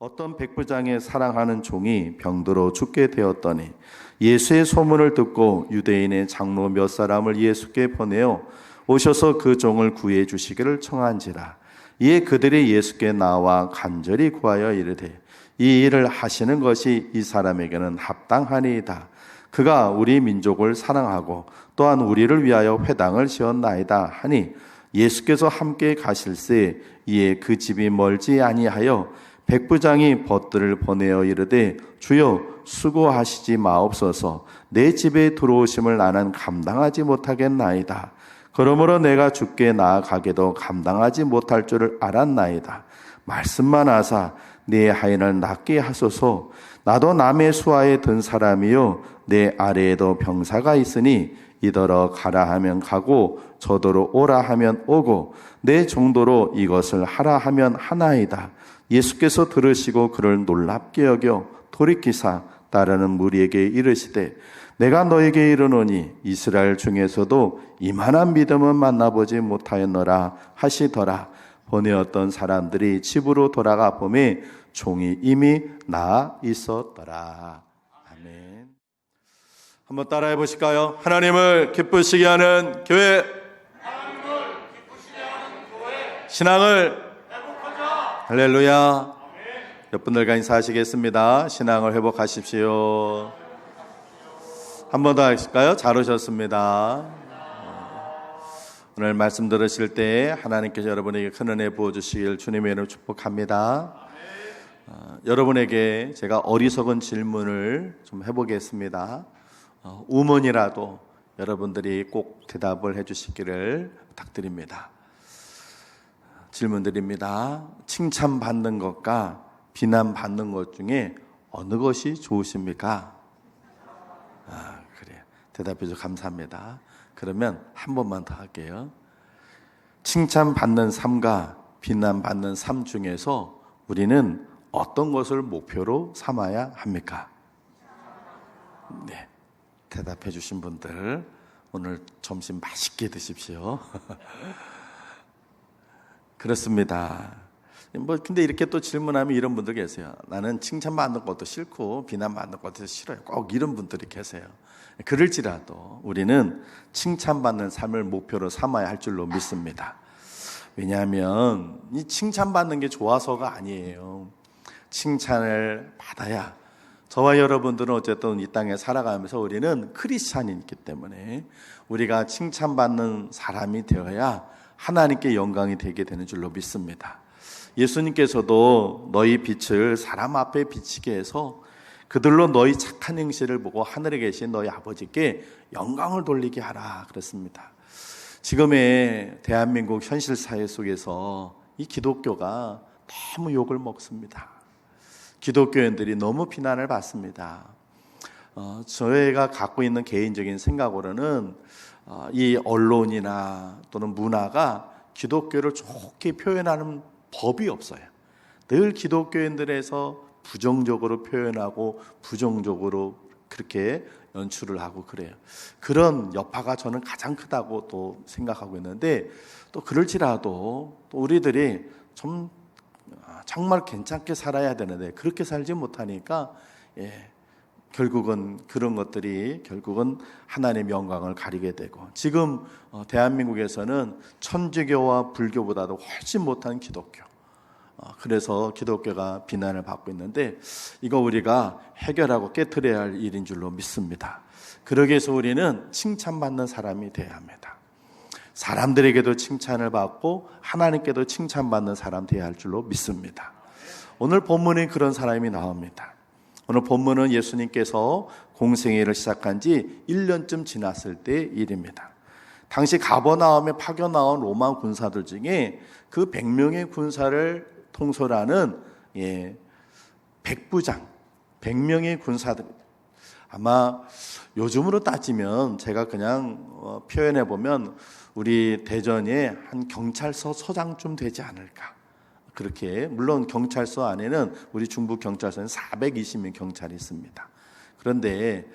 어떤 백부장의 사랑하는 종이 병들어 죽게 되었더니 예수의 소문을 듣고 유대인의 장로 몇 사람을 예수께 보내어 오셔서 그 종을 구해 주시기를 청한지라. 이에 그들이 예수께 나와 간절히 구하여 이르되 이 일을 하시는 것이 이 사람에게는 합당하니이다. 그가 우리 민족을 사랑하고 또한 우리를 위하여 회당을 지었나이다 하니 예수께서 함께 가실새 이에 그 집이 멀지 아니하여 백부장이 벗들을 보내어 이르되 주여 수고하시지 마옵소서. 내 집에 들어오심을 나는 감당하지 못하겠나이다. 그러므로 내가 주께 나아가게도 감당하지 못할 줄을 알았나이다. 말씀만 하사 내 하인을 낫게 하소서. 나도 남의 수하에 든 사람이요 내 아래에도 병사가 있으니 이더러 가라 하면 가고 저더러 오라 하면 오고 내 정도로 이것을 하라 하면 하나이다. 예수께서 들으시고 그를 놀랍게 여겨 돌이키사 따르는 무리에게 이르시되 내가 너에게 이르노니 이스라엘 중에서도 이만한 믿음은 만나보지 못하였노라 하시더라. 보내었던 사람들이 집으로 돌아가 보매 종이 이미 나아 있었더라. 아멘. 한번 따라해 보실까요? 하나님을 기쁘시게 하는 교회, 신앙을 할렐루야. 여러분들과 인사하시겠습니다. 신앙을 회복하십시오. 한 번 더 하실까요? 잘 오셨습니다. 오늘 말씀 들으실 때 하나님께서 여러분에게 큰 은혜 부어주시길 주님의 이름으로 축복합니다. 여러분에게 제가 어리석은 질문을 좀 해보겠습니다. 우문이라도 여러분들이 꼭 대답을 해주시기를 부탁드립니다. 질문 드립니다. 칭찬받는 것과 비난받는 것 중에 어느 것이 좋으십니까? 그래요. 대답해 주셔서 감사합니다. 그러면 한 번만 더 할게요. 칭찬받는 삶과 비난받는 삶 중에서 우리는 어떤 것을 목표로 삼아야 합니까? 네, 대답해 주신 분들 오늘 점심 맛있게 드십시오. 그렇습니다. 근데 이렇게 또 질문하면 이런 분들 계세요. 나는 칭찬받는 것도 싫고 비난받는 것도 싫어요. 꼭 이런 분들이 계세요. 그럴지라도 우리는 칭찬받는 삶을 목표로 삼아야 할 줄로 믿습니다. 왜냐하면 이 칭찬받는 게 좋아서가 아니에요. 칭찬을 받아야 저와 여러분들은 어쨌든 이 땅에 살아가면서 우리는 크리스찬이기 때문에 우리가 칭찬받는 사람이 되어야 하나님께 영광이 되게 되는 줄로 믿습니다. 예수님께서도 너희 빛을 사람 앞에 비치게 해서 그들로 너희 착한 행실을 보고 하늘에 계신 너희 아버지께 영광을 돌리게 하라 그랬습니다. 지금의 대한민국 현실 사회 속에서 이 기독교가 너무 욕을 먹습니다. 기독교인들이 너무 비난을 받습니다. 저희가 갖고 있는 개인적인 생각으로는 이 언론이나 또는 문화가 기독교를 좋게 표현하는 법이 없어요. 늘 기독교인들에서 부정적으로 표현하고 부정적으로 그렇게 연출을 하고 그래요. 그런 여파가 저는 가장 크다고 또 생각하고 있는데 또 그럴지라도 또 우리들이 정말 괜찮게 살아야 되는데 그렇게 살지 못하니까 결국은 그런 것들이 결국은 하나님의 영광을 가리게 되고 지금 대한민국에서는 천주교와 불교보다도 훨씬 못한 기독교 그래서 기독교가 비난을 받고 있는데 이거 우리가 해결하고 깨트려야 할 일인 줄로 믿습니다. 그러기 위해서 우리는 칭찬받는 사람이 되어야 합니다. 사람들에게도 칭찬을 받고 하나님께도 칭찬받는 사람 되어야 할 줄로 믿습니다. 오늘 본문에 그런 사람이 나옵니다. 오늘 본문은 예수님께서 공생애를 시작한 지 1년쯤 지났을 때의 일입니다. 당시 가버나움에 파견 나온 로마 군사들 중에 그 100명의 군사를 통솔하는 백부장, 100명의 군사들. 아마 요즘으로 따지면 제가 그냥 표현해 보면 우리 대전에 한 경찰서 서장쯤 되지 않을까. 그렇게 물론 경찰서 안에는 우리 중부 경찰서는 420명 경찰이 있습니다. 그런데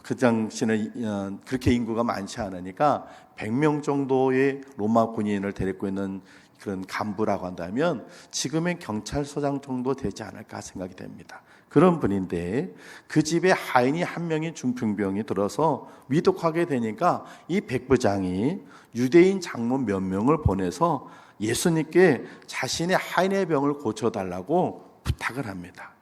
그 당시는 그렇게 인구가 많지 않으니까 100명 정도의 로마 군인을 데리고 있는 그런 간부라고 한다면 지금의 경찰서장 정도 되지 않을까 생각이 됩니다. 그런 분인데 그 집에 하인이 한 명이 중풍병이 들어서 위독하게 되니까 이 백부장이 유대인 장로 몇 명을 보내서 예수님께 자신의 하인의 병을 고쳐달라고 부탁을 합니다.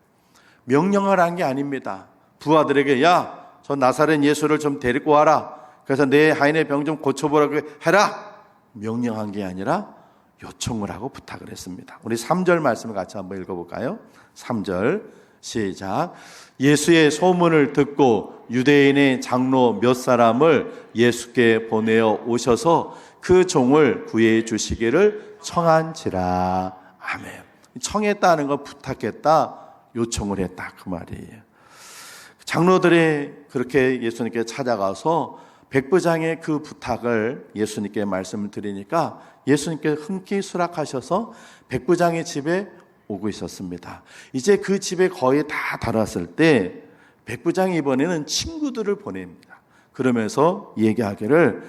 명령을 한 게 아닙니다. 부하들에게 야, 저 나사렛 예수를 좀 데리고 와라. 그래서 내 하인의 병 좀 고쳐보라고 해라. 명령한 게 아니라 요청을 하고 부탁을 했습니다. 우리 3절 말씀을 같이 한번 읽어볼까요? 3절 시작. 예수의 소문을 듣고 유대인의 장로 몇 사람을 예수께 보내어 오셔서 그 종을 구해 주시기를 청한지라. 아멘. 청했다는 걸 부탁했다, 요청을 했다, 그 말이에요. 장로들이 그렇게 예수님께 찾아가서 백부장의 그 부탁을 예수님께 말씀을 드리니까 예수님께 흔쾌히 수락하셔서 백부장의 집에 오고 있었습니다. 이제 그 집에 거의 다 달았을 때 백부장이 이번에는 친구들을 보냅니다. 그러면서 얘기하기를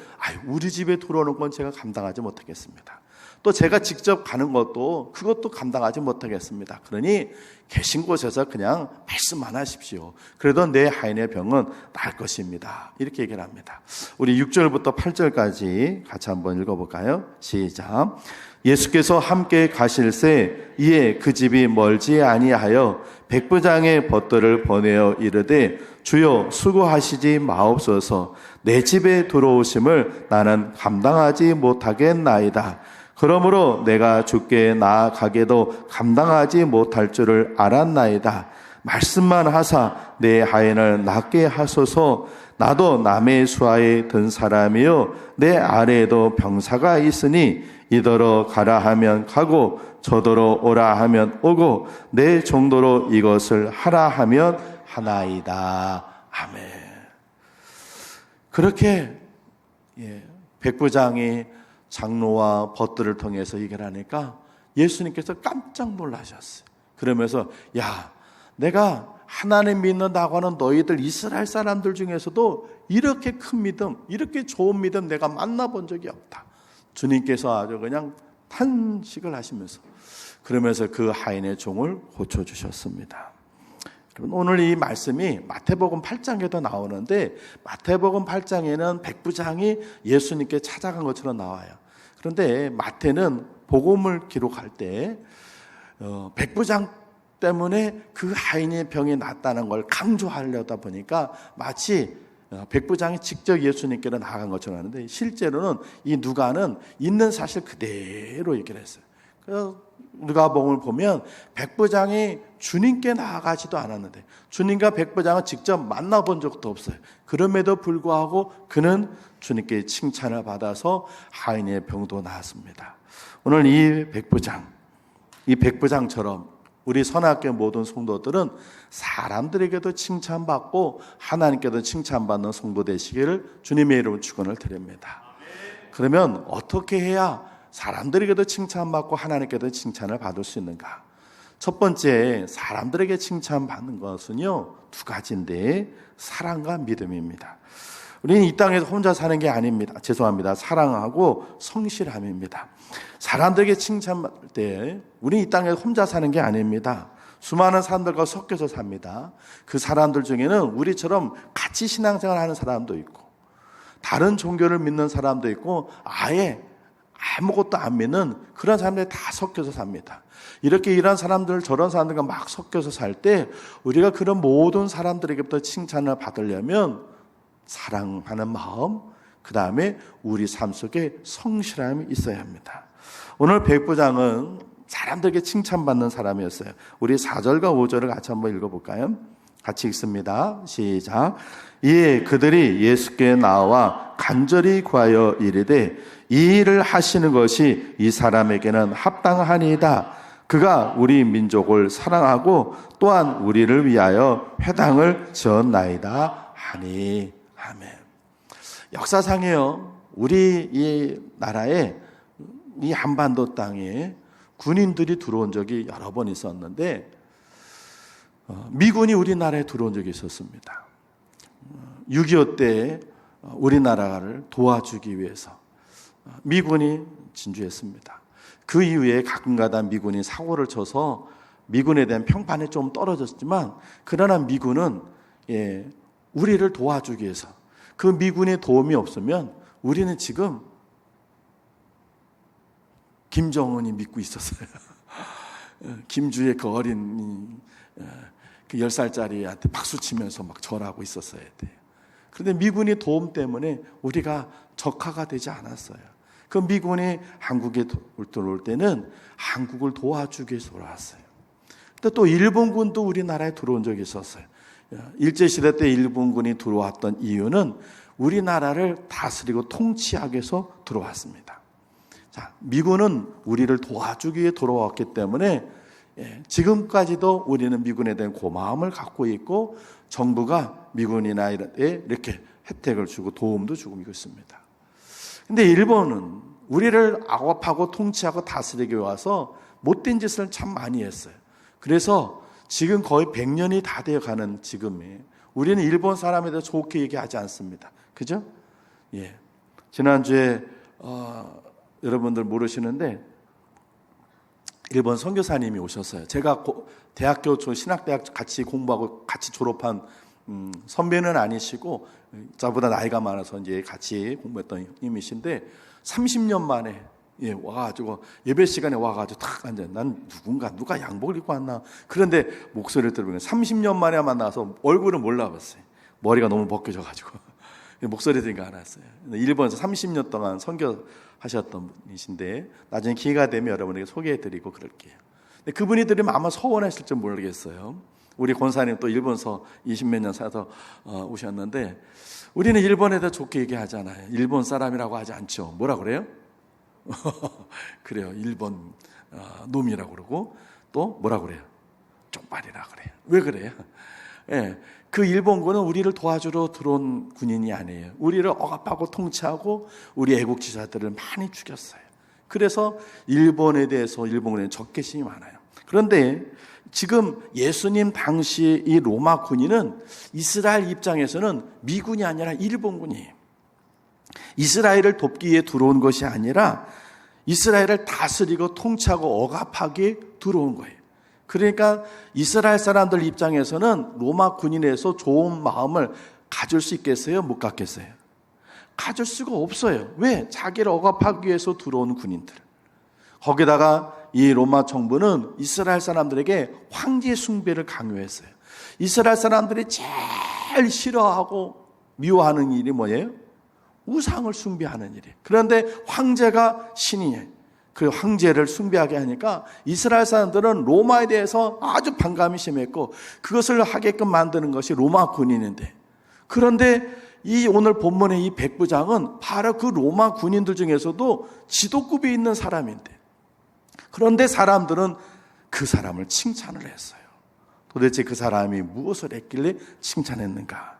우리 집에 들어오는 건 제가 감당하지 못하겠습니다. 또 제가 직접 가는 것도 그것도 감당하지 못하겠습니다. 그러니 계신 곳에서 그냥 말씀만 하십시오. 그래도 내 하인의 병은 나을 것입니다. 이렇게 얘기를 합니다. 우리 6절부터 8절까지 같이 한번 읽어볼까요? 시작. 예수께서 함께 가실새 이에 그 집이 멀지 아니하여 백부장의 벗들을 보내어 이르되 주여 수고하시지 마옵소서. 내 집에 들어오심을 나는 감당하지 못하겠나이다. 그러므로 내가 주께 나아가게도 감당하지 못할 줄을 알았나이다. 말씀만 하사 내 하인을 낫게 하소서. 나도 남의 수하에 든 사람이요 내 아래에도 병사가 있으니 이더러 가라 하면 가고 저더러 오라 하면 오고 내 정도로 이것을 하라 하면 하나이다. 아멘. 그렇게 백부장이 장로와 벗들을 통해서 얘기를 하니까 예수님께서 깜짝 놀라셨어요. 그러면서 야, 내가 하나님 믿는다고 하는 너희들 이스라엘 사람들 중에서도 이렇게 큰 믿음, 이렇게 좋은 믿음 내가 만나본 적이 없다. 주님께서 아주 그냥 탄식을 하시면서 그러면서 그 하인의 종을 고쳐주셨습니다. 오늘 이 말씀이 마태복음 8장에도 나오는데 마태복음 8장에는 백부장이 예수님께 찾아간 것처럼 나와요. 그런데 마태는 복음을 기록할 때 백부장 때문에 그 하인의 병이 낫다는 걸 강조하려다 보니까 마치 백부장이 직접 예수님께로 나아간 것처럼 하는데 실제로는 이 누가는 있는 사실 그대로 얘기를 했어요. 그래서 누가복음을 보면 백부장이 주님께 나아가지도 않았는데 주님과 백부장은 직접 만나본 적도 없어요. 그럼에도 불구하고 그는 주님께 칭찬을 받아서 하인의 병도 나았습니다. 오늘 이 백부장처럼 우리 선악교회 모든 성도들은 사람들에게도 칭찬받고 하나님께도 칭찬받는 성도 되시기를 주님의 이름으로 축원을 드립니다. 그러면 어떻게 해야 사람들에게도 칭찬받고 하나님께도 칭찬을 받을 수 있는가? 첫 번째, 사람들에게 칭찬받는 것은요 2가지인데 사랑과 믿음입니다. 우리는 이 땅에서 혼자 사는 게 아닙니다. 죄송합니다. 사랑하고 성실함입니다. 사람들에게 칭찬받을 때 우리는 이 땅에서 혼자 사는 게 아닙니다. 수많은 사람들과 섞여서 삽니다. 그 사람들 중에는 우리처럼 같이 신앙생활을 하는 사람도 있고 다른 종교를 믿는 사람도 있고 아예 아무것도 안 믿는 그런 사람들이 다 섞여서 삽니다. 이렇게 이런 사람들 저런 사람들과 막 섞여서 살 때 우리가 그런 모든 사람들에게부터 칭찬을 받으려면 사랑하는 마음, 그 다음에 우리 삶 속에 성실함이 있어야 합니다. 오늘 백부장은 사람들에게 칭찬받는 사람이었어요. 우리 4절과 5절을 같이 한번 읽어볼까요? 같이 읽습니다. 시작. 이에 그들이 예수께 나와 간절히 구하여 이르되 이 일을 하시는 것이 이 사람에게는 합당하니이다. 그가 우리 민족을 사랑하고 또한 우리를 위하여 회당을 지었나이다 하니. 아멘. 역사상에요 우리 이 나라에 이 한반도 땅에 군인들이 들어온 적이 여러 번 있었는데 미군이 우리나라에 들어온 적이 있었습니다. 6.25 때 우리나라를 도와주기 위해서 미군이 진주했습니다. 그 이후에 가끔가다 미군이 사고를 쳐서 미군에 대한 평판이 좀 떨어졌지만, 그러나 미군은 우리를 도와주기 위해서, 그 미군의 도움이 없으면 우리는 지금 김정은이 믿고 있었어요. 김주의 그 어린 그 10살짜리한테 박수 치면서 막 절하고 있었어야 돼요. 그런데 미군의 도움 때문에 우리가 적화가 되지 않았어요. 그 미군이 한국에 들어올 때는 한국을 도와주기 위해서 돌아왔어요. 근데 또 일본군도 우리나라에 들어온 적이 있었어요. 일제시대 때 일본군이 들어왔던 이유는 우리나라를 다스리고 통치하기 위해서 들어왔습니다. 자, 미군은 우리를 도와주기 위해 돌아왔기 때문에 지금까지도 우리는 미군에 대한 고마움을 갖고 있고, 정부가 미군이나 이렇게 혜택을 주고 도움도 주고 있습니다. 근데 일본은 우리를 억압하고 통치하고 다스리기 와서 못된 짓을 참 많이 했어요. 그래서 지금 거의 100년이 다 되어가는 지금에 우리는 일본 사람에 대해 좋게 얘기하지 않습니다. 그죠? 예. 지난주에 여러분들 모르시는데 일본 선교사님이 오셨어요. 제가 대학교 신학대학 같이 공부하고 같이 졸업한 선배는 아니시고 저보다 나이가 많아서 이제 같이 공부했던 님이신데 30년 만에 와가지고 예배 시간에 와가지고 탁 앉아. 난 누가 양복을 입고 왔나. 그런데 목소리를 들으면 30년 만에 만나서 얼굴은 몰라봤어요. 머리가 너무 벗겨져가지고 목소리 들으니까 알았어요. 일본에서 30년 동안 선교하셨던 분이신데 나중에 기회가 되면 여러분에게 소개해드리고 그럴게요. 근데 그분이 들으면 아마 서운하실지 모르겠어요. 우리 권사님 또 일본서 20몇 년 살아서 오셨는데, 우리는 일본에 대해 좋게 얘기하잖아요. 일본 사람이라고 하지 않죠. 뭐라 그래요? 그래요. 일본 놈이라고 그러고, 또 뭐라 그래요? 쪽발이라 그래요. 왜 그래요? 그 일본군은 우리를 도와주러 들어온 군인이 아니에요. 우리를 억압하고 통치하고 우리 애국지사들을 많이 죽였어요. 그래서 일본에 대해서 일본군에는 적개심이 많아요. 그런데 지금 예수님 당시 이 로마 군인은 이스라엘 입장에서는 미군이 아니라 일본군이에요. 이스라엘을 돕기 위해 들어온 것이 아니라 이스라엘을 다스리고 통치하고 억압하기 들어온 거예요. 그러니까 이스라엘 사람들 입장에서는 로마 군인에서 좋은 마음을 가질 수 있겠어요? 못 갖겠어요? 가질 수가 없어요. 왜? 자기를 억압하기 위해서 들어온 군인들. 거기다가 이 로마 정부는 이스라엘 사람들에게 황제 숭배를 강요했어요. 이스라엘 사람들이 제일 싫어하고 미워하는 일이 뭐예요? 우상을 숭배하는 일이에요. 그런데 황제가 신이에요. 그 황제를 숭배하게 하니까 이스라엘 사람들은 로마에 대해서 아주 반감이 심했고, 그것을 하게끔 만드는 것이 로마 군인인데, 그런데 이 오늘 본문의 이 백부장은 바로 그 로마 군인들 중에서도 지도급에 있는 사람인데, 그런데 사람들은 그 사람을 칭찬을 했어요. 도대체 그 사람이 무엇을 했길래 칭찬했는가?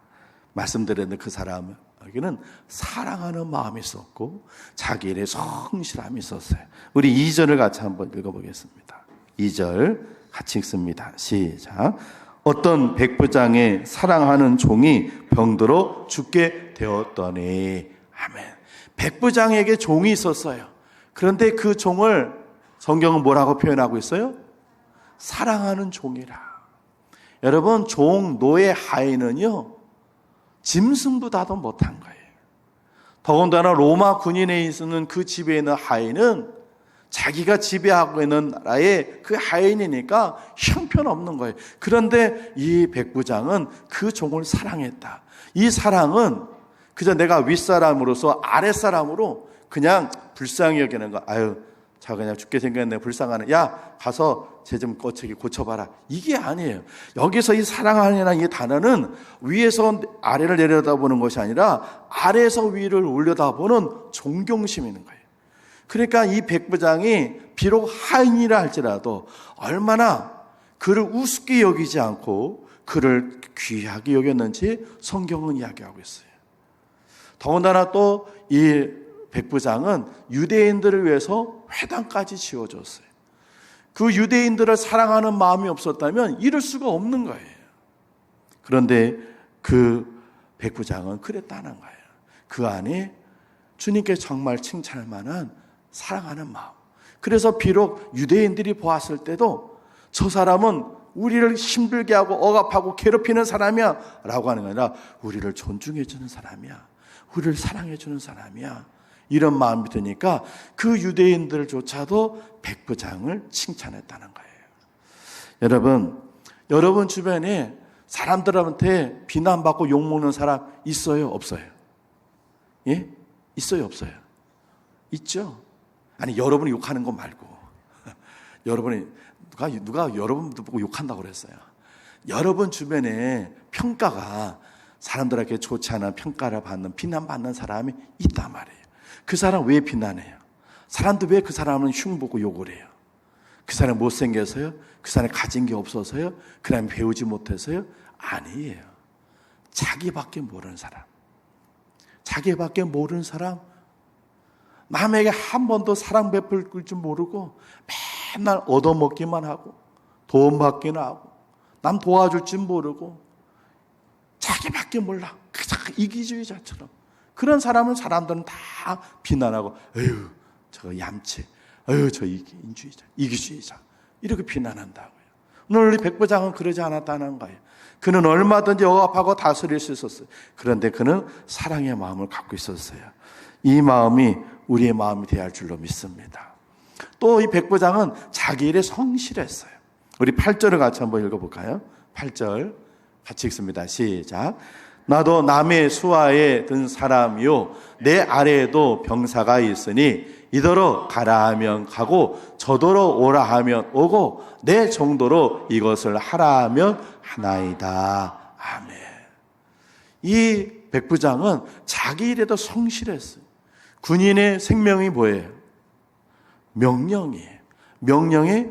말씀드렸는데 그 사람에게는 사랑하는 마음이 있었고 자기 일에 성실함이 있었어요. 우리 2절을 같이 한번 읽어보겠습니다. 2절 같이 읽습니다. 시작. 어떤 백부장의 사랑하는 종이 병들어 죽게 되었더니. 아멘. 백부장에게 종이 있었어요. 그런데 그 종을 성경은 뭐라고 표현하고 있어요? 사랑하는 종이라. 여러분, 종, 노예, 하인은요 짐승보다도 못한 거예요. 더군다나 로마 군인에 있는 그 집에 있는 하인은 자기가 지배하고 있는 나라의 그 하인이니까 형편없는 거예요. 그런데 이 백부장은 그 종을 사랑했다. 이 사랑은 그저 내가 윗사람으로서 아랫사람으로 그냥 불쌍히 여기는 거. 아유, 자 그냥 죽게 생겼네, 불쌍하네, 야 가서 쟤 좀 고쳐봐라, 이게 아니에요. 여기서 이 사랑하는 이 단어는 위에서 아래를 내려다보는 것이 아니라 아래에서 위를 올려다보는 존경심이 있는 거예요. 그러니까 이 백부장이 비록 하인이라 할지라도 얼마나 그를 우습게 여기지 않고 그를 귀하게 여겼는지 성경은 이야기하고 있어요. 더군다나 또 이 백부장은 유대인들을 위해서 회당까지 지어줬어요. 그 유대인들을 사랑하는 마음이 없었다면 이럴 수가 없는 거예요. 그런데 그 백부장은 그랬다는 거예요. 그 안에 주님께 정말 칭찬할 만한 사랑하는 마음, 그래서 비록 유대인들이 보았을 때도 저 사람은 우리를 힘들게 하고 억압하고 괴롭히는 사람이야 라고 하는 게 아니라 우리를 존중해 주는 사람이야, 우리를 사랑해 주는 사람이야, 이런 마음이 드니까 그 유대인들조차도 백부장을 칭찬했다는 거예요. 여러분 주변에 사람들한테 비난받고 욕먹는 사람 있어요, 없어요? 예? 있어요, 없어요? 있죠? 아니, 여러분이 욕하는 거 말고 여러분이 누가 여러분도 보고 욕한다고 그랬어요. 여러분 주변에 평가가, 사람들에게 좋지 않은 평가를 받는, 비난받는 사람이 있단 말이에요. 그 사람 왜 비난해요? 사람들 왜 그 사람은 흉보고 욕을 해요? 그 사람 못생겨서요? 그 사람이 가진 게 없어서요? 그 사람이 배우지 못해서요? 아니에요. 자기밖에 모르는 사람, 자기밖에 모르는 사람, 남에게 한 번도 사랑 베풀 줄 모르고 맨날 얻어먹기만 하고 돈 받기나 하고 남 도와줄 줄 모르고 자기밖에 몰라, 이기주의자처럼 그런 사람은 사람들은 다 비난하고, 에휴 저 얌체, 에휴 저 인주의자, 이기주의자, 이렇게 비난한다고요. 오늘 우리 백부장은 그러지 않았다는 거예요. 그는 얼마든지 억압하고 다스릴 수 있었어요. 그런데 그는 사랑의 마음을 갖고 있었어요. 이 마음이 우리의 마음이 되어야 할 줄로 믿습니다. 또 이 백부장은 자기 일에 성실했어요. 우리 8절을 같이 한번 읽어볼까요? 8절 같이 읽습니다. 시작. 나도 남의 수하에 든 사람이요 내 아래에도 병사가 있으니 이더러 가라 하면 가고 저더러 오라 하면 오고 내 정도로 이것을 하라 하면 하나이다. 아멘. 이 백부장은 자기 일에도 성실했어요. 군인의 생명이 뭐예요? 명령이에요. 명령에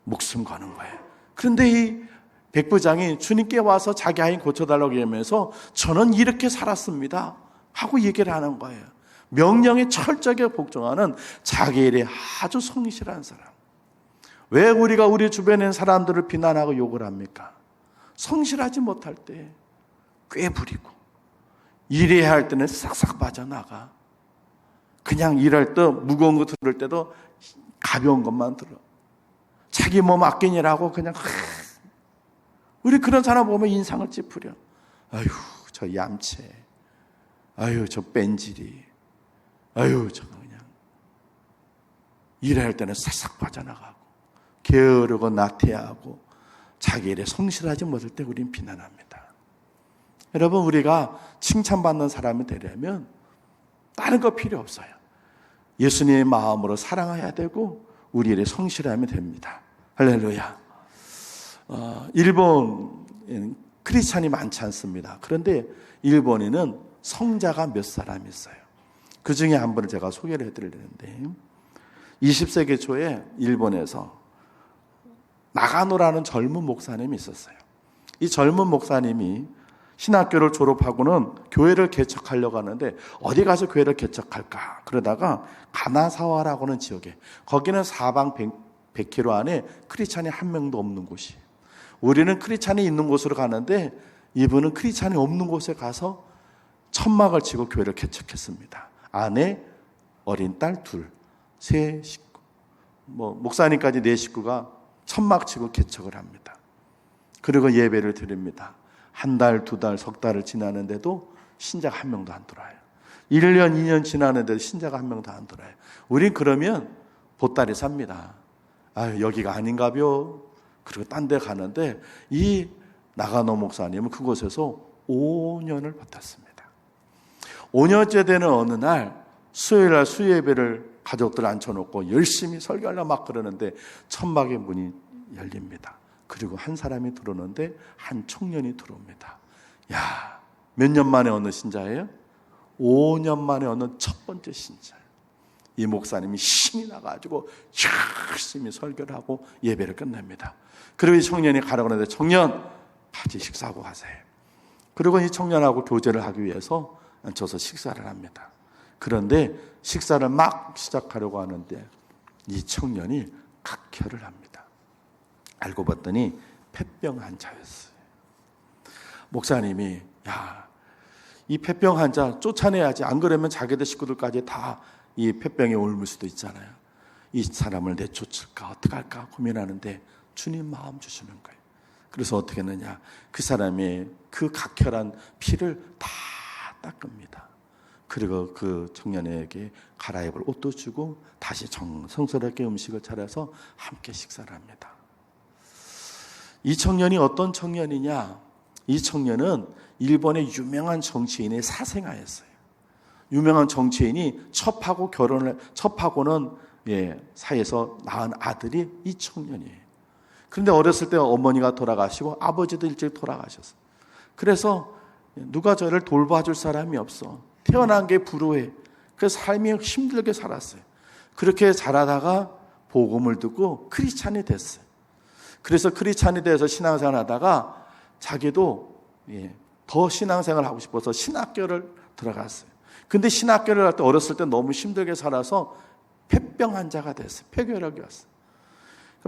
목숨 거는 거예요. 그런데 이 백부장이 주님께 와서 자기 아이 고쳐달라고 하면서 저는 이렇게 살았습니다 하고 얘기를 하는 거예요. 명령에 철저하게 복종하는 자기 일에 아주 성실한 사람. 왜 우리가 우리 주변에 있는 사람들을 비난하고 욕을 합니까? 성실하지 못할 때 꾀부리고, 일해야 할 때는 싹싹 빠져나가. 그냥 일할 때 무거운 거 들을 때도 가벼운 것만 들어. 자기 몸 아끼느라고 그냥 우리 그런 사람 보면 인상을 찌푸려. 아유 저 얌체, 아유 저 뺀질이, 아유 저 그냥 일할 때는 싹싹 빠져나가고 게으르고 나태하고 자기 일에 성실하지 못할 때 우린 비난합니다. 여러분, 우리가 칭찬받는 사람이 되려면 다른 거 필요 없어요. 예수님의 마음으로 사랑해야 되고 우리 일에 성실하면 됩니다. 할렐루야. 일본 크리스찬이 많지 않습니다. 그런데 일본에는 성자가 몇 사람 있어요. 그 중에 한 분을 제가 소개를 해드리는데, 20세기 초에 일본에서 나가노라는 젊은 목사님이 있었어요. 이 젊은 목사님이 신학교를 졸업하고는 교회를 개척하려고 하는데 어디 가서 교회를 개척할까? 그러다가 가나사와라고 하는 지역에, 거기는 사방 100km 안에 크리스찬이 한 명도 없는 곳이에요. 우리는 크리스찬이 있는 곳으로 가는데 이분은 크리스찬이 없는 곳에 가서 천막을 치고 교회를 개척했습니다. 아내, 어린 딸 둘, 세 식구, 목사님까지 네 식구가 천막 치고 개척을 합니다. 그리고 예배를 드립니다. 한 달, 두 달, 석 달을 지나는데도 신자가 한 명도 안 들어와요. 1년, 2년 지나는데도 신자가 한 명도 안 들어와요. 우린 그러면 보따리 삽니다. 아유, 여기가 아닌가벼. 그리고 딴 데 가는데 이 나가노 목사님은 그곳에서 5년을 버텼습니다. 5년째 되는 어느 날 수요일 날 수요예배를 가족들 앉혀놓고 열심히 설교하려 막 그러는데 천막의 문이 열립니다. 그리고 한 사람이 들어오는데 한 청년이 들어옵니다. 야, 몇 년 만에 어느 신자예요? 5년 만에 어느 첫 번째 신자예요. 이 목사님이 신이 나가지고 열심히 설교를 하고 예배를 끝냅니다. 그리고 이 청년이 가라고 하는데, 청년 같이 식사하고 가세요. 그리고 이 청년하고 교제를 하기 위해서 앉혀서 식사를 합니다. 그런데 식사를 막 시작하려고 하는데 이 청년이 각혈을 합니다. 알고 봤더니 폐병 환자였어요. 목사님이 이 폐병 환자 쫓아내야지, 안 그러면 자기들 식구들까지 다 이 폐병에 옮을 수도 있잖아요. 이 사람을 내쫓을까 어떻게 할까 고민하는데 주님 마음 주시는 거예요. 그래서 어떻게 했느냐, 그 사람의 그 각혈한 피를 다 닦습니다. 그리고 그 청년에게 갈아입을 옷도 주고 다시 정성스럽게 음식을 차려서 함께 식사를 합니다. 이 청년이 어떤 청년이냐, 이 청년은 일본의 유명한 정치인의 사생아였어요. 유명한 정치인이 첩하고는 사이에서 낳은 아들이 이 청년이에요. 그런데 어렸을 때 어머니가 돌아가시고 아버지도 일찍 돌아가셨어요. 그래서 누가 저를 돌봐줄 사람이 없어. 태어난 게 불우해. 그래서 삶이 힘들게 살았어요. 그렇게 자라다가 복음을 듣고 크리스찬이 됐어요. 그래서 크리스찬이 돼서 신앙생활 하다가 자기도 더 신앙생활 하고 싶어서 신학교를 들어갔어요. 근데 신학교를 할 때 어렸을 때 너무 힘들게 살아서 폐병 환자가 됐어요. 폐결핵이 왔어요.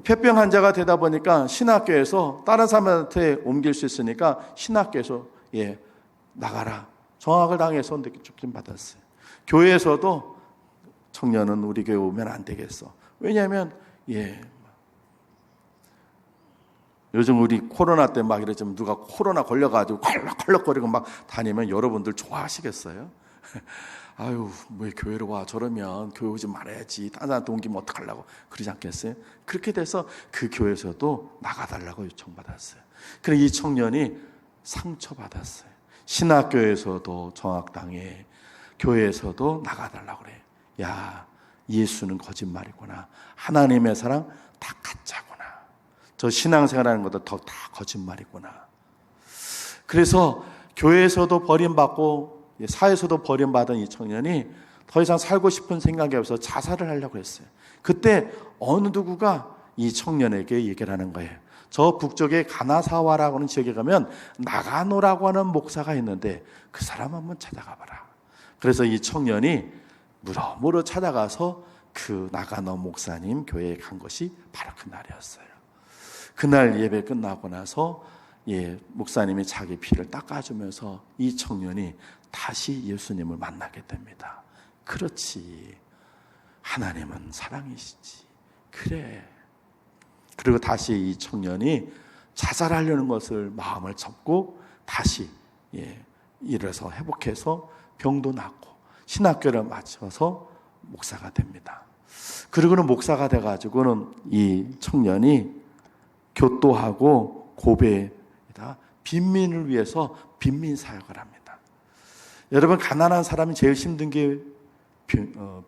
폐병 환자가 되다 보니까 신학교에서 다른 사람한테 옮길 수 있으니까 신학교에서 나가라. 정학을 당해서 쫓김 받았어요. 교회에서도 청년은 우리 교회 오면 안 되겠어. 왜냐하면 요즘 우리 코로나 때 막 이러지만 누가 코로나 걸려가지고 컬럭컬럭거리고 막 다니면 여러분들 좋아하시겠어요? 아유, 왜 교회로 와? 저러면 교회 오지 말아야지. 다른 사람한테 옮기면 어떡하려고 그러지 않겠어요? 그렇게 돼서 그 교회에서도 나가달라고 요청받았어요. 그래 이 청년이 상처받았어요. 신학교에서도 정학당해, 교회에서도 나가달라고 그래. 야, 예수는 거짓말이구나. 하나님의 사랑 다 가짜구나. 저 신앙생활하는 것도 다 거짓말이구나. 그래서 교회에서도 버림받고 사회에서도 버림받은 이 청년이 더 이상 살고 싶은 생각이 없어서 자살을 하려고 했어요. 그때 어느 누구가 이 청년에게 얘기를 하는 거예요. 저 북쪽에 가나사와라고 하는 지역에 가면 나가노라고 하는 목사가 있는데 그 사람 한번 찾아가 봐라. 그래서 이 청년이 물어물어 찾아가서 그 나가노 목사님 교회에 간 것이 바로 그날이었어요. 그날 예배 끝나고 나서 목사님이 자기 피를 닦아주면서 이 청년이 다시 예수님을 만나게 됩니다. 그렇지, 하나님은 사랑이시지. 그래. 그리고 다시 이 청년이 자살하려는 것을 마음을 접고 다시 일어서 회복해서 병도 낫고 신학교를 마쳐서 목사가 됩니다. 그리고는 목사가 돼가지고는 이 청년이 교도하고 고베에다 빈민을 위해서 빈민 사역을 합니다. 여러분, 가난한 사람이 제일 힘든 게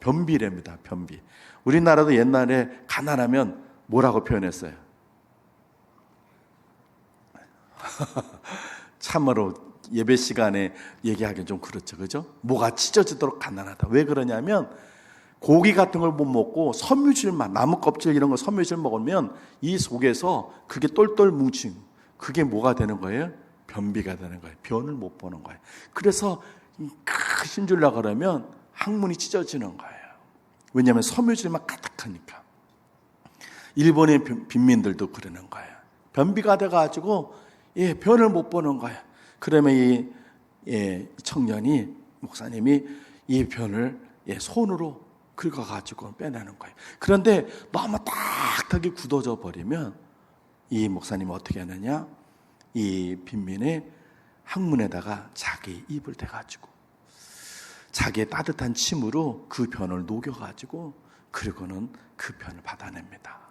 변비랍니다. 변비. 우리나라도 옛날에 가난하면 뭐라고 표현했어요? 참으로 예배 시간에 얘기하기는 좀 그렇죠, 그죠? 뭐가 찢어지도록 가난하다. 왜 그러냐면 고기 같은 걸 못 먹고 섬유질만, 나무 껍질 이런 거 섬유질 먹으면 이 속에서 그게 똘똘 뭉친 그게 뭐가 되는 거예요? 변비가 되는 거예요. 변을 못 보는 거예요. 그래서 힘주려고 그러면 항문이 찢어지는 거예요. 왜냐하면 섬유질만 가득하니까. 일본의 빈민들도 그러는 거예요. 변비가 돼가지고 변을 못 보는 거예요. 그러면 이 청년이, 목사님이 이 변을 손으로 긁어가지고 빼내는 거예요. 그런데 너무 딱딱이 굳어져 버리면 이 목사님이 어떻게 하느냐, 이 빈민의 항문에다가 자기 입을 대가지고 자기의 따뜻한 침으로 그 변을 녹여가지고 그리고는 그 변을 받아냅니다.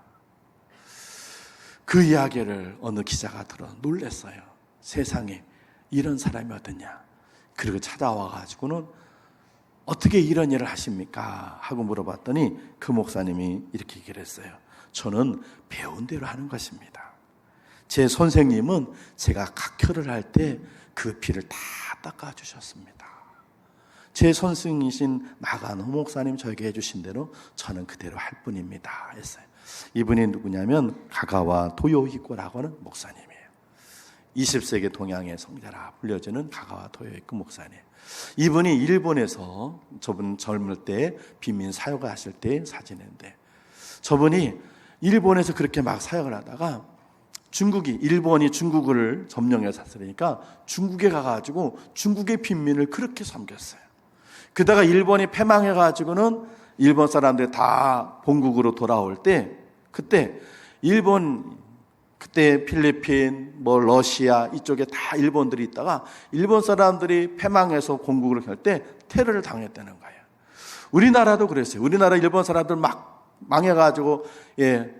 그 이야기를 어느 기자가 들어 놀랐어요. 세상에 이런 사람이 어딨냐. 그리고 찾아와가지고는 어떻게 이런 일을 하십니까? 하고 물어봤더니 그 목사님이 이렇게 얘기를 했어요. 저는 배운 대로 하는 것입니다. 제 선생님은 제가 각혈을 할 때 그 피를 다 닦아주셨습니다. 제 선생이신 나가노 목사님 저에게 해주신 대로 저는 그대로 할 뿐입니다 했어요. 이분이 누구냐면 가가와 도요히코라고 하는 목사님이에요. 20세기 동양의 성자라 불려지는 가가와 도요히코 목사님. 이분이 일본에서 저분 젊을 때 빈민 사역을 하실 때 사진인데, 저분이 일본에서 그렇게 막 사역을 하다가 일본이 중국을 점령해서 샀으니까 중국에 가가지고 중국의 빈민을 그렇게 섬겼어요. 그러다가 일본이 패망해가지고는 일본 사람들이 다 본국으로 돌아올 때, 그때 일본, 그때 필리핀, 러시아 이쪽에 다 일본들이 있다가 일본 사람들이 패망해서 본국으로 갈 때 테러를 당했다는 거예요. 우리나라도 그랬어요. 우리나라 일본 사람들 막 망해가지고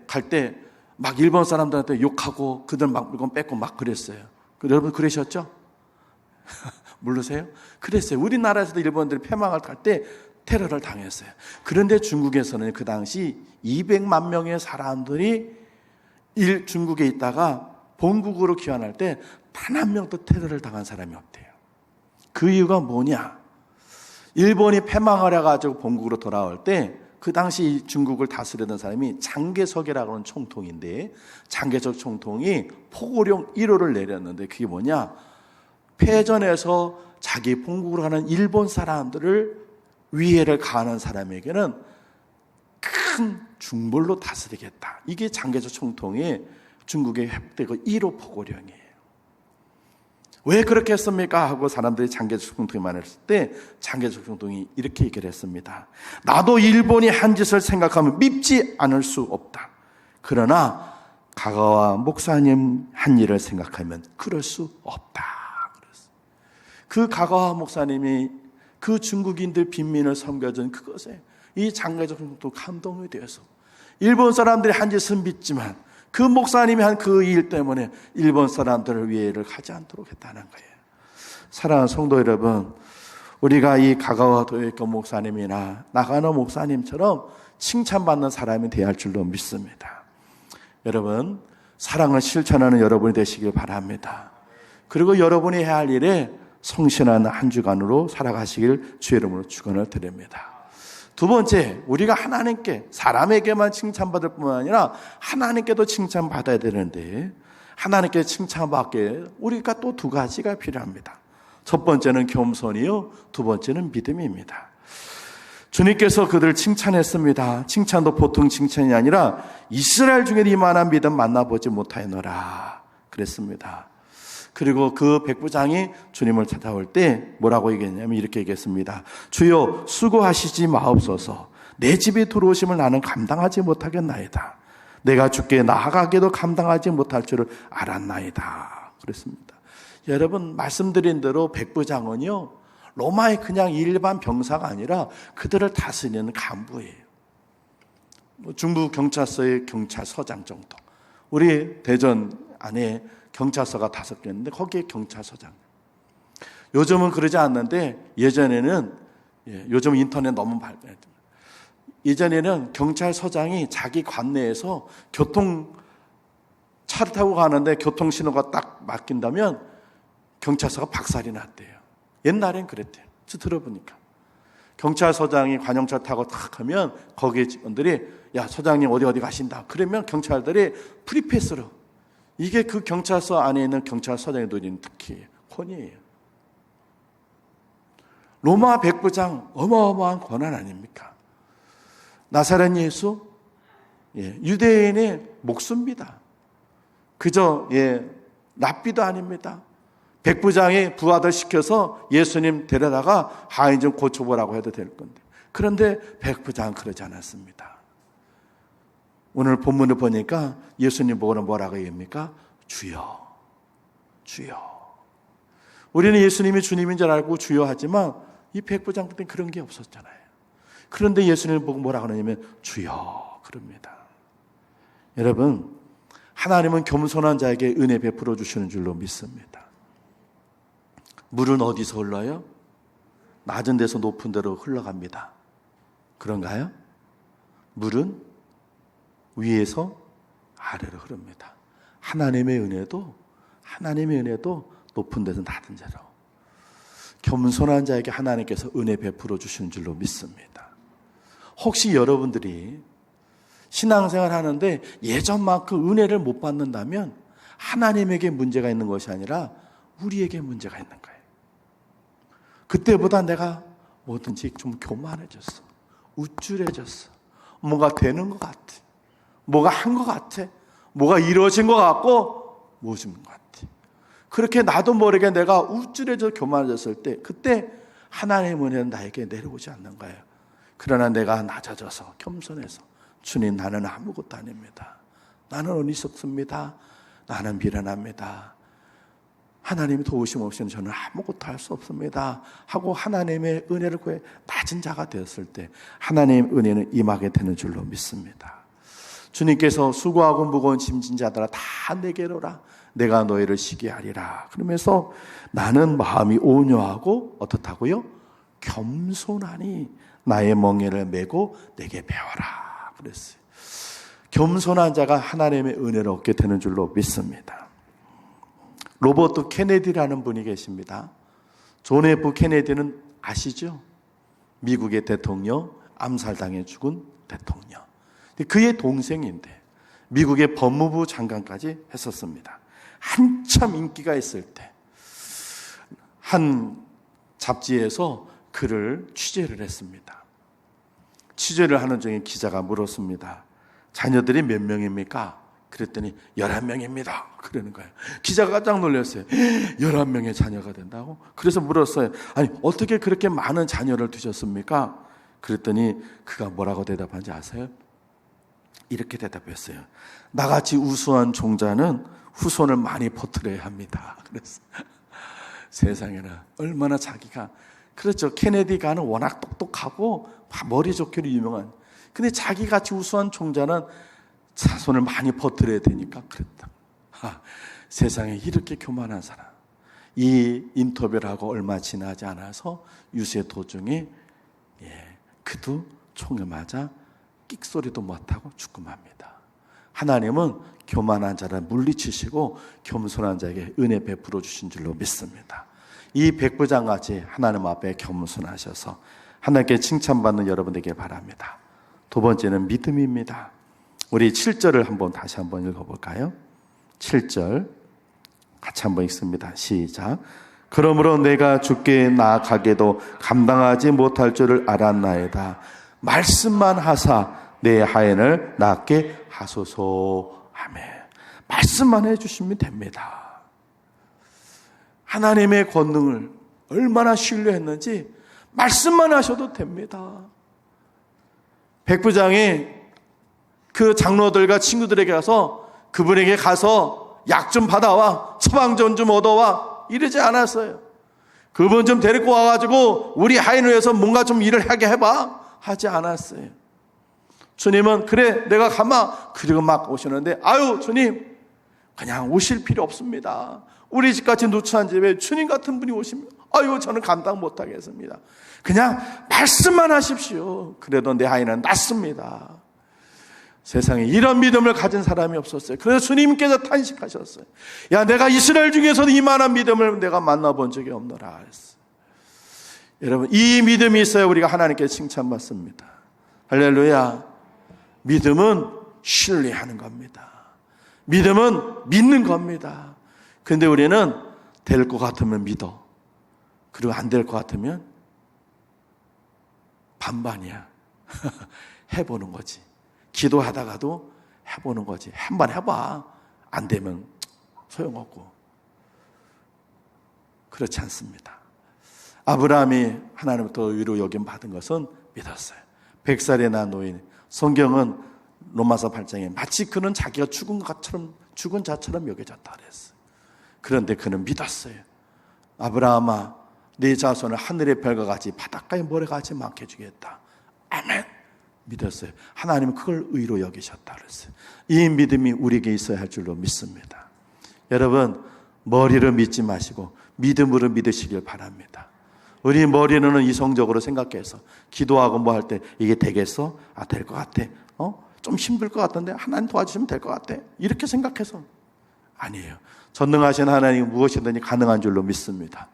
갈 때 막 일본 사람들한테 욕하고 그들 막 물건 뺏고 막 그랬어요. 여러분 그러셨죠? 모르세요? 그랬어요. 우리나라에서도 일본들이 패망을 갈 때 테러를 당했어요. 그런데 중국에서는 그 당시 200만 명의 사람들이 중국에 있다가 본국으로 귀환할 때 단 한 명도 테러를 당한 사람이 없대요. 그 이유가 뭐냐? 일본이 패망을 해가지고 본국으로 돌아올 때 그 당시 중국을 다스리던 사람이 장개석이라고 하는 총통인데, 장개석 총통이 포고령 1호를 내렸는데 그게 뭐냐? 패전에서 자기 본국으로 가는 일본 사람들을 위해를 가하는 사람에게는 큰 중벌로 다스리겠다. 이게 장개석 총통의 중국의 획되고 1호 포고령이에요. 왜 그렇게 했습니까? 하고 사람들이 장개석 총통이 말했을 때 장개석 총통이 이렇게 얘기를 했습니다. 나도 일본이 한 짓을 생각하면 밉지 않을 수 없다. 그러나 가가와 목사님 한 일을 생각하면 그럴 수 없다. 그 가가와 목사님이 그 중국인들 빈민을 섬겨준 그것에 이 장개석 총통도 감동이 되어서 일본 사람들이 한 짓은 믿지만 그 목사님이 한 그 일 때문에 일본 사람들을 위해를 가지 않도록 했다는 거예요. 사랑하는 성도 여러분, 우리가 이 가가와 도요코 목사님이나 나가노 목사님처럼 칭찬받는 사람이 되어야 할 줄로 믿습니다. 여러분, 사랑을 실천하는 여러분이 되시길 바랍니다. 그리고 여러분이 해야 할 일에 성실한 한 주간으로 살아가시길 주의 이름으로 축원을 드립니다. 두 번째, 우리가 하나님께, 사람에게만 칭찬받을 뿐만 아니라 하나님께도 칭찬받아야 되는데, 하나님께 칭찬받게 우리가 또 두 가지가 필요합니다. 첫 번째는 겸손이요, 두 번째는 믿음입니다. 주님께서 그들을 칭찬했습니다. 칭찬도 보통 칭찬이 아니라 이스라엘 중에 이만한 믿음 만나보지 못하였노라 그랬습니다. 그리고 그 백부장이 주님을 찾아올 때 뭐라고 얘기했냐면 이렇게 얘기했습니다. 주여, 수고하시지 마옵소서. 내 집에 들어오심을 나는 감당하지 못하겠나이다. 내가 주께 나아가기도 감당하지 못할 줄을 알았나이다 그랬습니다. 여러분, 말씀드린 대로 백부장은요, 로마의 그냥 일반 병사가 아니라 그들을 다스리는 간부예요. 중부 경찰서의 경찰서장 정도. 우리 대전 안에 경찰서가 5개 있는데 거기에 경찰서장. 요즘은 그러지 않는데 예전에는, 요즘 인터넷 너무 발달했습니다. 예전에는 경찰서장이 자기 관내에서 차를 타고 가는데 교통신호가 딱 맡긴다면 경찰서가 박살이 났대요. 옛날엔 그랬대요. 저 들어보니까. 경찰서장이 관용차 타고 탁 하면 거기에 직원들이 야, 서장님 어디 가신다. 그러면 경찰들이 프리패스로, 이게 그 경찰서 안에 있는 경찰서장이 누리는 특히 권위예요. 로마 백부장 어마어마한 권한 아닙니까? 나사렛 예수, 유대인의 목수입니다. 그저 랍비도 아닙니다. 백부장이 부하들 시켜서 예수님 데려다가 하인 좀 고쳐보라고 해도 될 건데, 그런데 백부장은 그러지 않았습니다. 오늘 본문을 보니까 예수님 보고는 뭐라고 얘기합니까? 주여, 주여. 우리는 예수님이 주님인 줄 알고 주여 하지만 이 백부장 그때는 그런 게 없었잖아요. 그런데 예수님을 보고 뭐라고 하냐면 주여 그럽니다. 여러분, 하나님은 겸손한 자에게 은혜 베풀어 주시는 줄로 믿습니다. 물은 어디서 흘러요? 낮은 데서 높은 데로 흘러갑니다. 그런가요? 물은 위에서 아래로 흐릅니다. 하나님의 은혜도 높은 데서 낮은 데로, 겸손한 자에게 하나님께서 은혜 베풀어 주시는 줄로 믿습니다. 혹시 여러분들이 신앙생활 하는데 예전만큼 은혜를 못 받는다면 하나님에게 문제가 있는 것이 아니라 우리에게 문제가 있는 거예요. 그때보다 내가 뭐든지 좀 교만해졌어, 우쭐해졌어, 뭔가 되는 것 같아, 뭐가 한 것 같아, 뭐가 이루어진 것 같고 무엇인 것 같아. 그렇게 나도 모르게 내가 우쭐해져 교만해졌을 때, 그때 하나님의 은혜는 나에게 내려오지 않는 거예요. 그러나 내가 낮아져서 겸손해서 주님, 나는 아무것도 아닙니다. 나는 어리석습니다. 나는 미련합니다. 하나님이 도우심 없이는 저는 아무것도 할 수 없습니다 하고 하나님의 은혜를 구해 낮은 자가 되었을 때 하나님의 은혜는 임하게 되는 줄로 믿습니다. 주님께서 수고하고 무거운 짐진 자들아 다 내게로 오라, 내가 너희를 쉬게 하리라. 그러면서 나는 마음이 온유하고 어떻다고요? 겸손하니 나의 멍에를 메고 내게 배워라 그랬어요. 겸손한 자가 하나님의 은혜를 얻게 되는 줄로 믿습니다. 로버트 케네디라는 분이 계십니다. 존 F 케네디는 아시죠? 미국의 대통령, 암살당해 죽은 대통령. 그의 동생인데 미국의 법무부 장관까지 했었습니다. 한참 인기가 있을 때 한 잡지에서 그를 취재를 했습니다. 취재를 하는 중에 기자가 물었습니다. 자녀들이 몇 명입니까? 그랬더니 11명입니다. 그러는 거예요. 기자가 깜짝 놀랐어요. 11명의 자녀가 된다고? 그래서 물었어요. 아니, 어떻게 그렇게 많은 자녀를 두셨습니까? 그랬더니 그가 뭐라고 대답한지 아세요? 이렇게 대답했어요. 나같이 우수한 종자는 후손을 많이 퍼뜨려야 합니다. 그래서 세상에나 얼마나 자기가, 그렇죠. 케네디가는 워낙 똑똑하고 머리 좋기로 유명한, 근데 자기같이 우수한 종자는 자손을 많이 퍼뜨려야 되니까 그랬다. 세상에 이렇게 교만한 사람. 이 인터뷰를 하고 얼마 지나지 않아서 유세 도중에 그도 총에 맞아 끽소리도 못하고 죽음합니다. 하나님은 교만한 자를 물리치시고 겸손한 자에게 은혜 베풀어 주신 줄로 믿습니다. 이 백부장같이 하나님 앞에 겸손하셔서 하나님께 칭찬받는 여러분 되길 바랍니다. 두 번째는 믿음입니다. 우리 7절을 다시 한번 읽어볼까요? 7절 같이 한번 읽습니다. 시작. 그러므로 내가 주께 나아가게도 감당하지 못할 줄을 알았나이다. 말씀만 하사 내 하인을 낫게 하소서. 아멘. 말씀만 해주시면 됩니다. 하나님의 권능을 얼마나 신뢰했는지 말씀만 하셔도 됩니다. 백부장이 그 장로들과 친구들에게 가서 그분에게 가서 약 좀 받아와, 처방전 좀 얻어와 이러지 않았어요. 그분 좀 데리고 와가지고 우리 하인을 위해서 뭔가 좀 일을 하게 해봐 하지 않았어요. 주님은 그래 내가 가마, 그리고 막 오시는데 아유 주님 그냥 오실 필요 없습니다. 우리 집같이 누추한 집에 주님 같은 분이 오시면 아유 저는 감당 못하겠습니다. 그냥 말씀만 하십시오. 그래도 내 하인은 낫습니다. 세상에 이런 믿음을 가진 사람이 없었어요. 그래서 주님께서 탄식하셨어요. 야, 내가 이스라엘 중에서도 이만한 믿음을 내가 만나본 적이 없노라 했어요. 여러분, 이 믿음이 있어야 우리가 하나님께 칭찬받습니다. 할렐루야. 믿음은 신뢰하는 겁니다. 믿음은 믿는 겁니다. 근데 우리는 될 것 같으면 믿어. 그리고 안 될 것 같으면 반반이야. 해보는 거지. 기도하다가도 해보는 거지. 한번 해봐. 안 되면 소용없고. 그렇지 않습니다. 아브라함이 하나님부터 위로 여김 받은 것은 믿었어요. 100살에 난 노인. 성경은 로마서 8장에 마치 그는 자기가 죽은 자처럼 여겨졌다 그랬어요. 그런데 그는 믿었어요. 아브라함아, 네 자손을 하늘의 별과 같이 바닷가의 모래같이 많게 주겠다. 아멘. 믿었어요. 하나님은 그걸 의로 여기셨다 그랬어요. 이 믿음이 우리에게 있어야 할 줄로 믿습니다. 여러분, 머리로 믿지 마시고 믿음으로 믿으시길 바랍니다. 우리 머리로는 이성적으로 생각해서 기도하고 뭐 할 때 이게 되겠어? 아, 될 것 같아. 좀 힘들 것 같은데 하나님 도와주시면 될 것 같아. 이렇게 생각해서 아니에요. 전능하신 하나님 무엇이든지 가능한 줄로 믿습니다.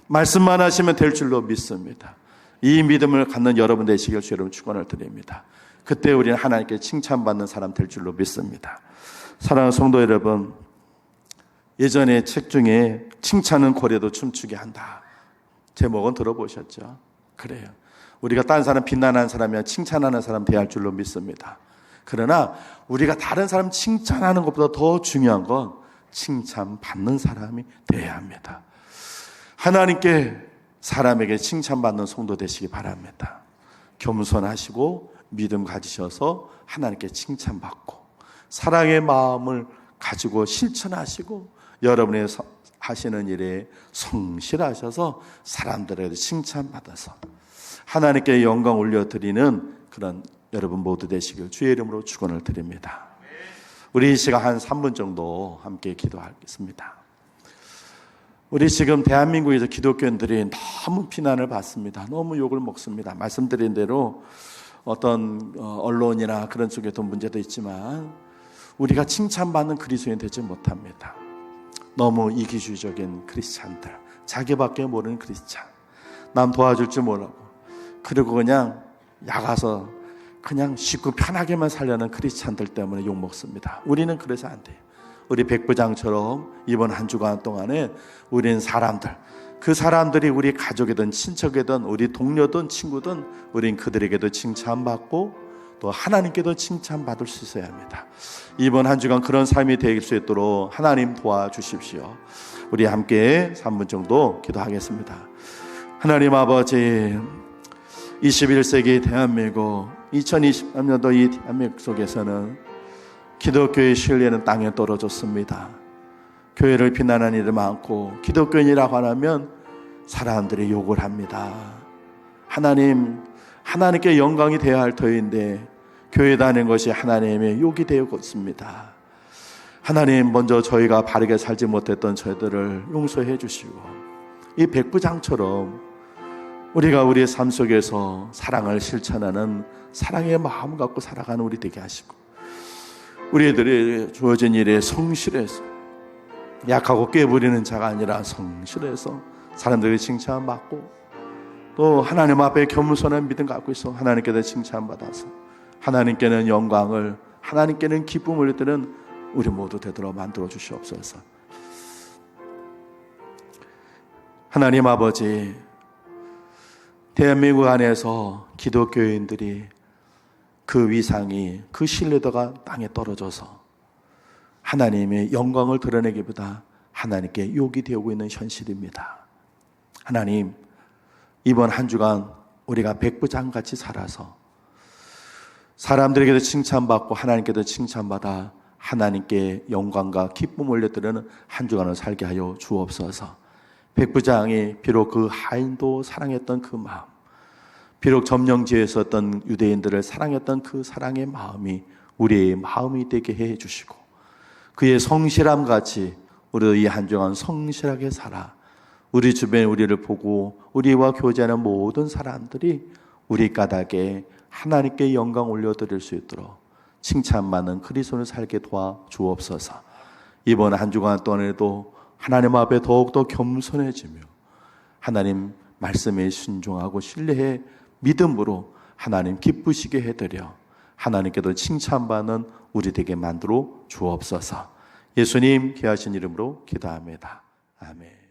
말씀만 하시면 될 줄로 믿습니다. 이 믿음을 갖는 여러분 되시길 주 여러분 축원을 드립니다. 그때 우리는 하나님께 칭찬받는 사람 될 줄로 믿습니다. 사랑하는 성도 여러분, 예전에 책 중에 칭찬은 고래도 춤추게 한다. 제목은 들어보셨죠? 그래요. 우리가 다른 사람 비난하는 사람이야 칭찬하는 사람 돼야 할 줄로 믿습니다. 그러나 우리가 다른 사람 칭찬하는 것보다 더 중요한 건 칭찬받는 사람이 돼야 합니다. 하나님께 사람에게 칭찬받는 성도 되시기 바랍니다. 겸손하시고 믿음 가지셔서 하나님께 칭찬받고 사랑의 마음을 가지고 실천하시고 여러분의 하시는 일에 성실하셔서 사람들에게 칭찬받아서 하나님께 영광 올려드리는 그런 여러분 모두 되시길 주의 이름으로 축원을 드립니다. 우리 이 시간 한 3분 정도 함께 기도하겠습니다. 우리 지금 대한민국에서 기독교인들이 너무 비난을 받습니다. 너무 욕을 먹습니다. 말씀드린 대로 어떤 언론이나 그런 쪽에도 문제도 있지만 우리가 칭찬받는 그리스도인 되지 못합니다. 너무 이기주의적인 크리스찬들, 자기밖에 모르는 크리스찬, 남 도와줄 줄 모르고 그리고 그냥 야가서 그냥 쉽고 편하게만 살려는 크리스찬들 때문에 욕먹습니다. 우리는 그래서 안 돼요. 우리 백부장처럼 이번 한 주간 동안에 우리는 사람들, 그 사람들이 우리 가족이든 친척이든 우리 동료든 친구든 우린 그들에게도 칭찬받고 또 하나님께도 칭찬받을 수 있어야 합니다. 이번 한 주간 그런 삶이 될 수 있도록 하나님 도와주십시오. 우리 함께 3분 정도 기도하겠습니다. 하나님 아버지, 21세기 대한민국 2023년도 이 대한민국 속에서는 기독교의 신뢰는 땅에 떨어졌습니다. 교회를 비난하는 일이 많고 기독교인이라고 하면 사람들이 욕을 합니다. 하나님께 영광이 되어야 할 터인데 교회 다니는 것이 하나님의 욕이 되고 있습니다. 하나님, 먼저 저희가 바르게 살지 못했던 저희들을 용서해 주시고 이 백부장처럼 우리가 우리의 삶 속에서 사랑을 실천하는 사랑의 마음 갖고 살아가는 우리 되게 하시고 우리들이 주어진 일에 성실해서 약하고 깨부리는 자가 아니라 성실해서 사람들에게 칭찬받고 또 하나님 앞에 겸손한 믿음 갖고 있어 하나님께서 칭찬받아서 하나님께는 영광을, 하나님께는 기쁨을 드는 우리 모두 되도록 만들어 주시옵소서. 하나님 아버지, 대한민국 안에서 기독교인들이 그 위상이, 그 신뢰도가 땅에 떨어져서 하나님의 영광을 드러내기보다 하나님께 욕이 되고 있는 현실입니다. 하나님, 이번 한 주간 우리가 백부장같이 살아서 사람들에게도 칭찬받고 하나님께도 칭찬받아 하나님께 영광과 기쁨을 올려드리는 한 주간을 살게 하여 주옵소서. 백부장이 비록 그 하인도 사랑했던 그 마음, 비록 점령지에 있었던 유대인들을 사랑했던 그 사랑의 마음이 우리의 마음이 되게 해 주시고 그의 성실함 같이 우리도 이 한 주간 성실하게 살아 우리 주변에 우리를 보고 우리와 교제하는 모든 사람들이 우리 까닭에 하나님께 영광 올려드릴 수 있도록 칭찬받는 그리스도를 살게 도와 주옵소서. 이번 한 주간 동안에도 하나님 앞에 더욱더 겸손해지며 하나님 말씀에 순종하고 신뢰해 믿음으로 하나님 기쁘시게 해드려 하나님께도 칭찬받는 우리 되게 만들어 주옵소서. 예수님 귀하신 이름으로 기도합니다. 아멘.